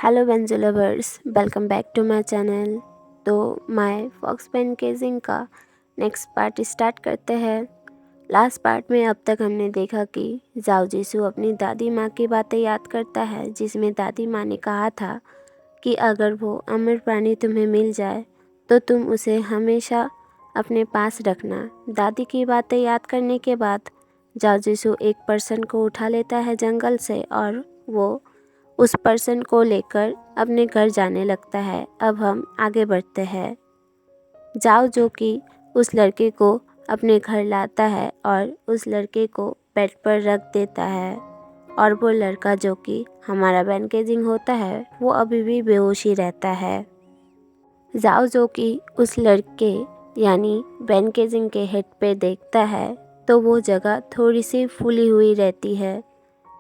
Hello banjo lovers, welcome back to my channel. तो my fox pen caging का next part start करते हैं। Last part में अब तक हमने देखा कि जाओ जीसू अपनी दादी माँ की बातें याद करता है, जिसमें दादी माँ ने कहा था कि अगर वो अमर प्राणी तुम्हें मिल जाए तो तुम उसे हमेशा अपने पास रखना। दादी की बातें याद करने के बाद जाओ जीसू एक पर्सन को उठा लेता है जंगल से और वो उस पर्सन को लेकर अपने घर जाने लगता है। अब हम आगे बढ़ते हैं। जाओ जो कि उस लड़के को अपने घर लाता है और उस लड़के को बेड पर रख देता है और वो लड़का जो कि हमारा बैंकेजिंग होता है वो अभी भी बेहोश ही रहता है। जाओ जो कि उस लड़के यानी बैंकेजिंग के हेड पे देखता है तो वो जगह थोड़ी सी फूली हुई रहती है,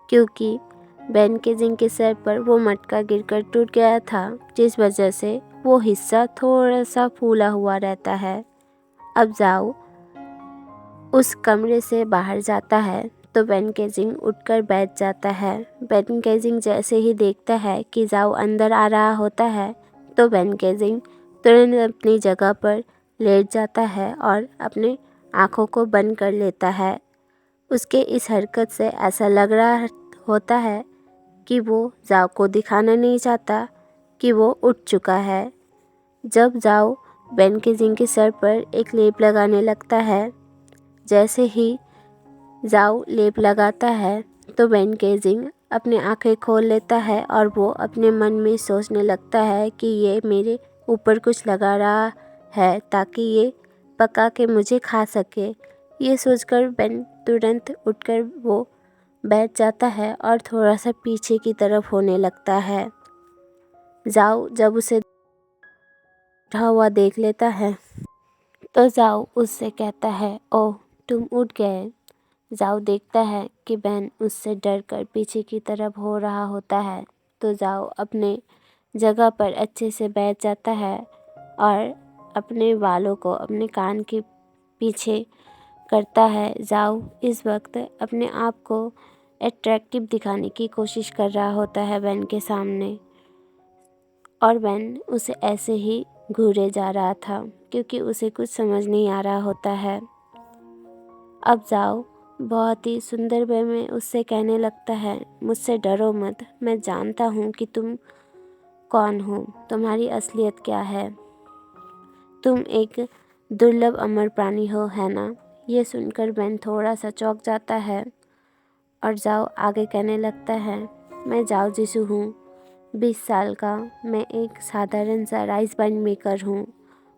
क्योंकि बैंकेजिंग के सर पर वो मटका गिरकर टूट गया था, जिस वजह से वो हिस्सा थोड़ा सा फूला हुआ रहता है। अब जाओ उस कमरे से बाहर जाता है तो बैंकेजिंग उठकर बैठ जाता है। बैंकेजिंग जैसे ही देखता है कि जाओ अंदर आ रहा होता है तो बैंकेजिंग तुरंत अपनी जगह पर लेट जाता है और अपने आँखों को बंद कर लेता है। उसके इस हरकत से ऐसा लग रहा होता है कि वो जाओ को दिखाना नहीं चाहता कि वो उठ चुका है। जब जाओ बैंकेजिंग के सर पर एक लेप लगाने लगता है, जैसे ही जाओ लेप लगाता है तो बैंकेजिंग अपनी आंखें खोल लेता है और वो अपने मन में सोचने लगता है कि ये मेरे ऊपर कुछ लगा रहा है ताकि ये पका के मुझे खा सके। ये सोचकर बेन तुरंत उठकर वो बैठ जाता है और थोड़ा सा पीछे की तरफ होने लगता है। जाओ जब उसे उठा हुआ देख लेता है तो जाओ उससे कहता है, ओह तुम उठ गए। जाओ देखता है कि बहन उससे डर कर पीछे की तरफ हो रहा होता है तो जाओ अपने जगह पर अच्छे से बैठ जाता है और अपने बालों को अपने कान के पीछे करता है। जाओ इस वक्त अपने आप को अट्रैक्टिव दिखाने की कोशिश कर रहा होता है बेन के सामने, और बेन उसे ऐसे ही घूरे जा रहा था क्योंकि उसे कुछ समझ नहीं आ रहा होता है। अब जाओ बहुत ही सुंदर वे में उससे कहने लगता है, मुझसे डरो मत, मैं जानता हूँ कि तुम कौन हो, तुम्हारी असलियत क्या है। तुम एक दुर्लभ अमर प्राणी हो, है ना। ये सुनकर बेन थोड़ा सा चौंक जाता है और जाओ आगे कहने लगता है, मैं जाओ जीसू हूँ, 20 साल का। मैं एक साधारण सा राइस वाइन मेकर हूँ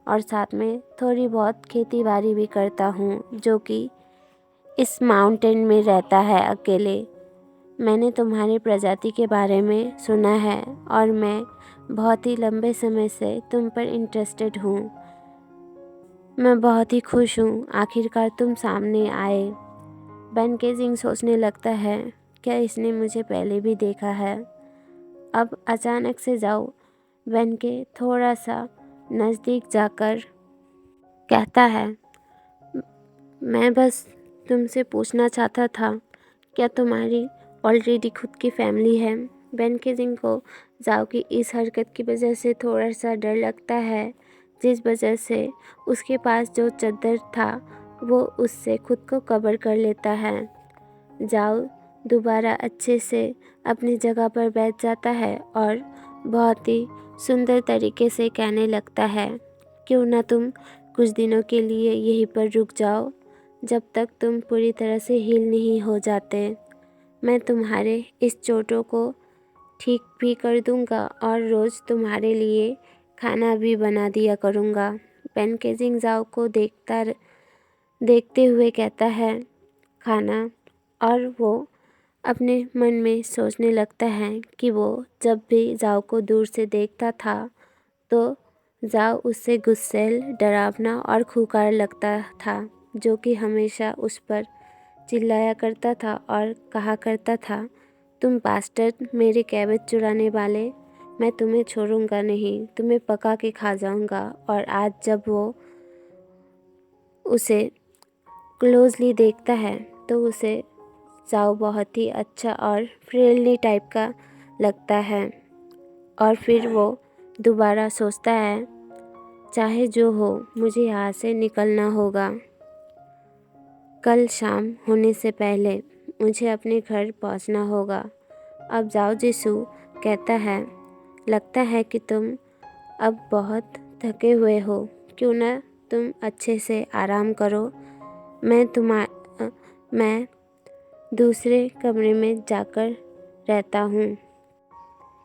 और साथ में थोड़ी बहुत खेती बाड़ी भी करता हूँ, जो कि इस माउंटेन में रहता है अकेले। मैंने तुम्हारी प्रजाति के बारे में सुना है और मैं बहुत ही लंबे समय से तुम पर इंटरेस्टेड हूँ। मैं बहुत ही खुश हूँ आखिरकार तुम सामने आए। बैंकेजिंग सोचने लगता है, क्या इसने मुझे पहले भी देखा है। अब अचानक से जाओ बेन के थोड़ा सा नज़दीक जाकर कहता है, मैं बस तुमसे पूछना चाहता था, क्या तुम्हारी ऑलरेडी खुद की फैमिली है। बैंकेजिंग को जाओ की इस हरकत की वजह से थोड़ा सा डर लगता है, जिस वजह से उसके पास जो चादर था वो उससे खुद को कवर कर लेता है। जाओ दोबारा अच्छे से अपनी जगह पर बैठ जाता है और बहुत ही सुंदर तरीके से कहने लगता है, क्यों ना तुम कुछ दिनों के लिए यहीं पर रुक जाओ, जब तक तुम पूरी तरह से हील नहीं हो जाते। मैं तुम्हारे इस चोटों को ठीक भी कर दूंगा और रोज़ तुम्हारे लिए खाना भी बना दिया करूंगा। पेनकेजिंग जाओ को देखते हुए कहता है, खाना। और वो अपने मन में सोचने लगता है कि वो जब भी जाओ को दूर से देखता था तो जाओ उससे गुस्सैल, डरावना और खूंखार लगता था, जो कि हमेशा उस पर चिल्लाया करता था और कहा करता था, तुम बास्टर्ड, मेरे कैबेज चुराने वाले, मैं तुम्हें छोड़ूंगा नहीं, तुम्हें पका के खा जाऊंगा। और आज जब वो उसे क्लोजली देखता है तो उसे जाओ बहुत ही अच्छा और फ्रेंडली टाइप का लगता है। और फिर वो दोबारा सोचता है, चाहे जो हो मुझे यहाँ से निकलना होगा। कल शाम होने से पहले मुझे अपने घर पहुँचना होगा। अब जाओ जिसू कहता है, लगता है कि तुम अब बहुत थके हुए हो, क्यों ना तुम अच्छे से आराम करो। मैं दूसरे कमरे में जाकर रहता हूँ।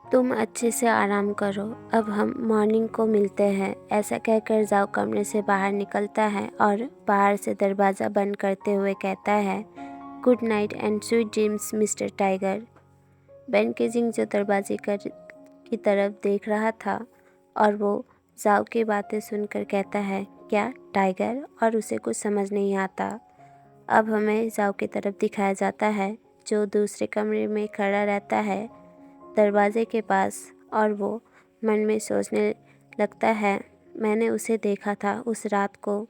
तुम अच्छे से आराम करो, अब हम मॉर्निंग को मिलते हैं। ऐसा कहकर जाओ कमरे से बाहर निकलता है और बाहर से दरवाज़ा बंद करते हुए कहता है, good night and sweet dreams mister Tiger. बेन केजिंग जो दरवाजे की तरफ देख रहा था और वो जाओ की बातें सुनकर कहता है, क्या टाइगर? और उसे कुछ समझ नहीं आता। अब हमें जाओ की तरफ दिखाया जाता है जो दूसरे कमरे में खड़ा रहता है दरवाजे के पास, और वो मन में सोचने लगता है, मैंने उसे देखा था उस रात को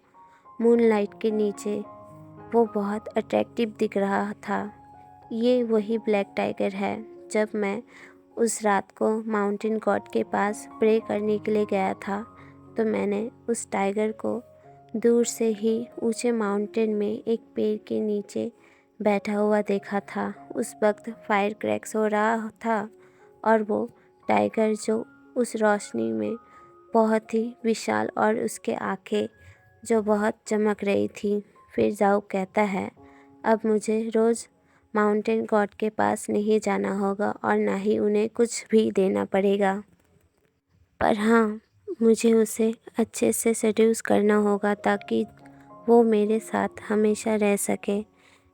मूनलाइट के नीचे, वो बहुत अट्रैक्टिव दिख रहा था। ये वही ब्लैक टाइगर है। जब मैं उस रात को माउंटेन गॉड के पास प्रे करने के लिए गया था तो मैंने उस टाइगर को दूर से ही ऊंचे माउंटेन में एक पेड़ के नीचे बैठा हुआ देखा था। उस वक्त फायर क्रैक्स हो रहा था और वो टाइगर जो उस रोशनी में बहुत ही विशाल और उसके आँखें जो बहुत चमक रही थी। फिर जाओ कहता है, अब मुझे रोज़ माउंटेन गॉड के पास नहीं जाना होगा और ना ही उन्हें कुछ भी देना पड़ेगा, पर हाँ, मुझे उसे अच्छे से सेड्यूस करना होगा ताकि वो मेरे साथ हमेशा रह सके।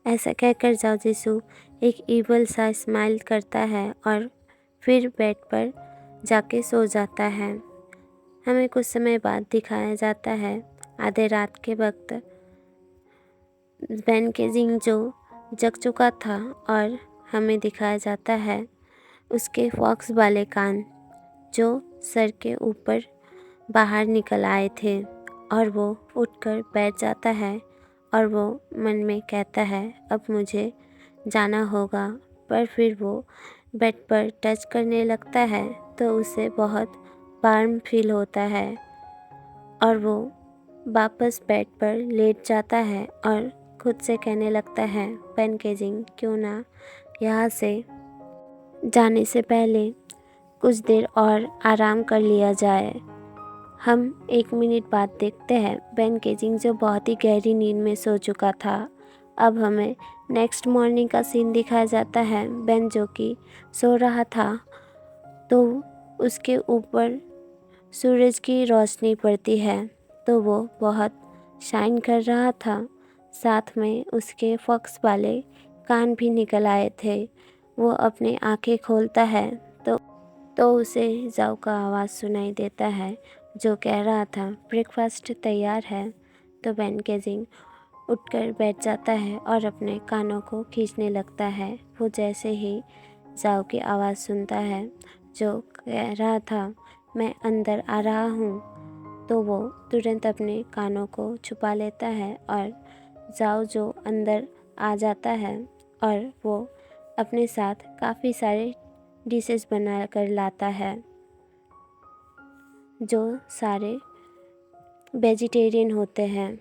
ऐसा कहकर जाओ जिसू एक ईवल सा स्माइल करता है और फिर बेड पर जाके सो जाता है। हमें कुछ समय बाद दिखाया जाता है आधे रात के वक्त बेन केजिंग जो जग चुका था और हमें दिखाया जाता है उसके फॉक्स वाले कान जो सर के ऊपर बाहर निकल आए थे, और वो उठकर बैठ जाता है और वो मन में कहता है, अब मुझे जाना होगा। पर फिर वो बेड पर टच करने लगता है तो उसे बहुत वार्म फील होता है और वो वापस बेड पर लेट जाता है और खुद से कहने लगता है, बेन केजिंग क्यों ना यहाँ से जाने से पहले कुछ देर और आराम कर लिया जाए। हम 1 मिनट बाद देखते हैं बेन केजिंग जो बहुत ही गहरी नींद में सो चुका था। अब हमें नेक्स्ट मॉर्निंग का सीन दिखाया जाता है। बेन जो कि सो रहा था तो उसके ऊपर सूरज की रोशनी पड़ती है तो वो बहुत शाइन कर रहा था। साथ में उसके फॉक्स वाले कान भी निकल आए थे। वो अपनी आंखें खोलता है तो उसे जाओ का आवाज़ सुनाई देता है जो कह रहा था, ब्रेकफास्ट तैयार है। तो बेन केजिंग उठकर बैठ जाता है और अपने कानों को खींचने लगता है। वो जैसे ही जाओ की आवाज़ सुनता है जो कह रहा था, मैं अंदर आ रहा हूँ, तो वो तुरंत अपने कानों को छुपा लेता है और जाओ जो अंदर आ जाता है और वो अपने साथ काफ़ी सारे डिशेस बना कर लाता है जो सारे वेजिटेरियन होते हैं।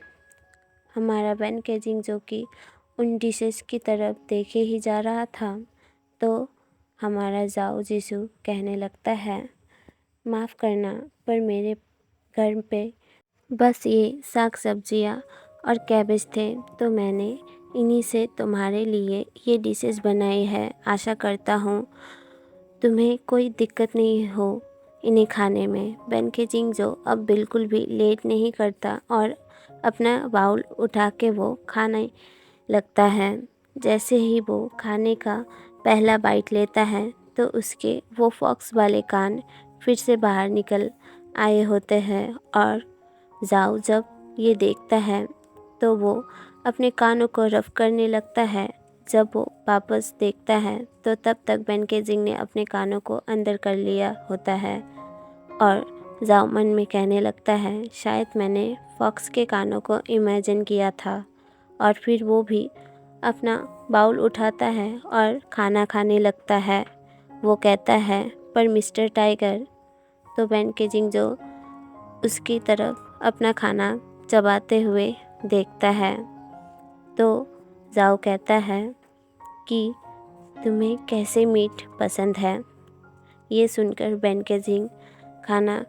हमारा बेन केजिंग जो कि उन डिशेस की तरफ देखे ही जा रहा था तो हमारा जाओ जिसू कहने लगता है, माफ़ करना पर मेरे घर पे बस ये साग सब्जियाँ और कैबेज थे तो मैंने इन्हीं से तुम्हारे लिए ये डिशेस बनाई है। आशा करता हूँ तुम्हें कोई दिक्कत नहीं हो इन्हें खाने में। बेन केजिंग जो अब बिल्कुल भी लेट नहीं करता और अपना बाउल उठा के वो खाने लगता है। जैसे ही वो खाने का पहला बाइट लेता है तो उसके वो फॉक्स वाले कान फिर से बाहर निकल आए होते हैं और जाओ जब ये देखता है तो वो अपने कानों को रफ करने लगता है। जब वो वापस देखता है तो तब तक बेन केजिंग ने अपने कानों को अंदर कर लिया होता है और जाओ मन में कहने लगता है, शायद मैंने फॉक्स के कानों को इमेजिन किया था। और फिर वो भी अपना बाउल उठाता है और खाना खाने लगता है। वो कहता है, पर मिस्टर टाइगर तो बेन केजिंग जो उसकी तरफ अपना खाना चबाते हुए देखता है। तो जाओ कहता है कि तुम्हें कैसे मीट पसंद है। ये सुनकर बेन केजिंग खाना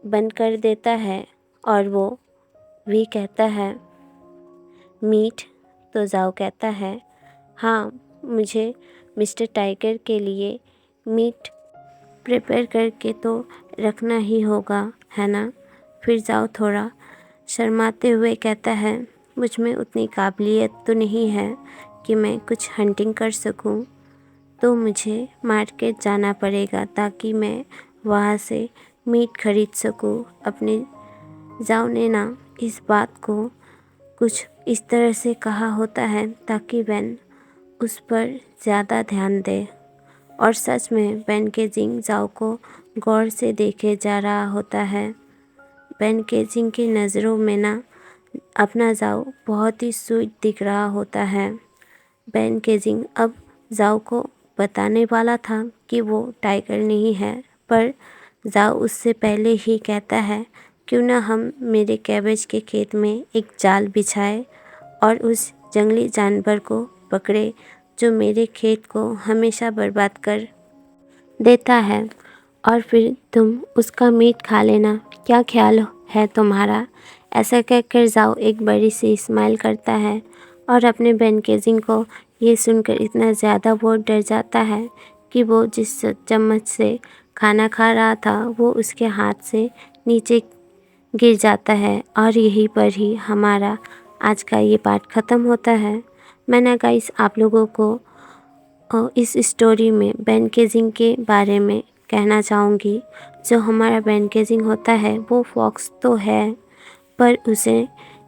बंद कर देता है और वो भी कहता है मीट। तो जाओ कहता है हाँ, मुझे मिस्टर टाइगर के लिए मीट प्रिपेयर करके तो रखना ही होगा, है ना। फिर जाओ थोड़ा शर्माते हुए कहता है मुझ में उतनी काबिलियत तो नहीं है कि मैं कुछ हंटिंग कर सकूं, तो मुझे मार्केट जाना पड़ेगा ताकि मैं वहाँ से मीट खरीद सकूं। अपने जाओ ने ना इस बात को कुछ इस तरह से कहा होता है ताकि बेन उस पर ज़्यादा ध्यान दे। और सच में बेन केजिंग जाओ को गौर से देखे जा रहा होता है। बेन केजिंग की नज़रों में ना अपना जाओ बहुत ही स्वीट दिख रहा होता है। बेन केजिंग अब जाओ को बताने वाला था कि वो टाइगर नहीं है, पर जाओ उससे पहले ही कहता है क्यों ना हम मेरे कैबेज के खेत में एक जाल बिछाए और उस जंगली जानवर को पकड़े जो मेरे खेत को हमेशा बर्बाद कर देता है, और फिर तुम उसका मीट खा लेना। क्या ख्याल है तुम्हारा। ऐसा कहकर जाओ एक बड़ी सी स्माइल करता है और अपने बेन केजिंग को ये सुनकर इतना ज़्यादा वो डर जाता है कि वो जिस चम्मच से खाना खा रहा था वो उसके हाथ से नीचे गिर जाता है। और यहीं पर ही हमारा आज का ये पार्ट ख़त्म होता है। मैं ना गाइस आप लोगों को इस स्टोरी में बेन केजिंग के बारे में कहना चाहूँगी। जो हमारा बेन केजिंग होता है वो फॉक्स तो है, पर उसे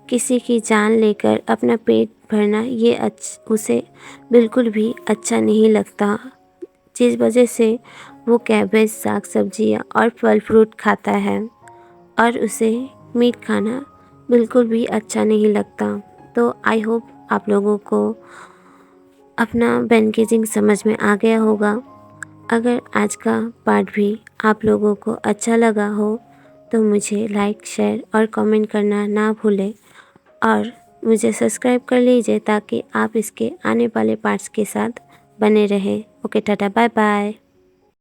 किसी की जान लेकर अपना पेट भरना ये उसे बिल्कुल भी अच्छा नहीं लगता, जिस वजह से वो कैबेज, साग सब्जियाँ और फल फ्रूट खाता है और उसे मीट खाना बिल्कुल भी अच्छा नहीं लगता। तो आई होप आप लोगों को अपना बेन केजिंग समझ में आ गया होगा। अगर आज का पार्ट भी आप लोगों को अच्छा लगा हो तो मुझे लाइक, शेयर और कमेंट करना ना भूलें और मुझे सब्सक्राइब कर लीजिए ताकि आप इसके आने वाले पार्ट्स के साथ बने रहें। Okay, tata, bye bye.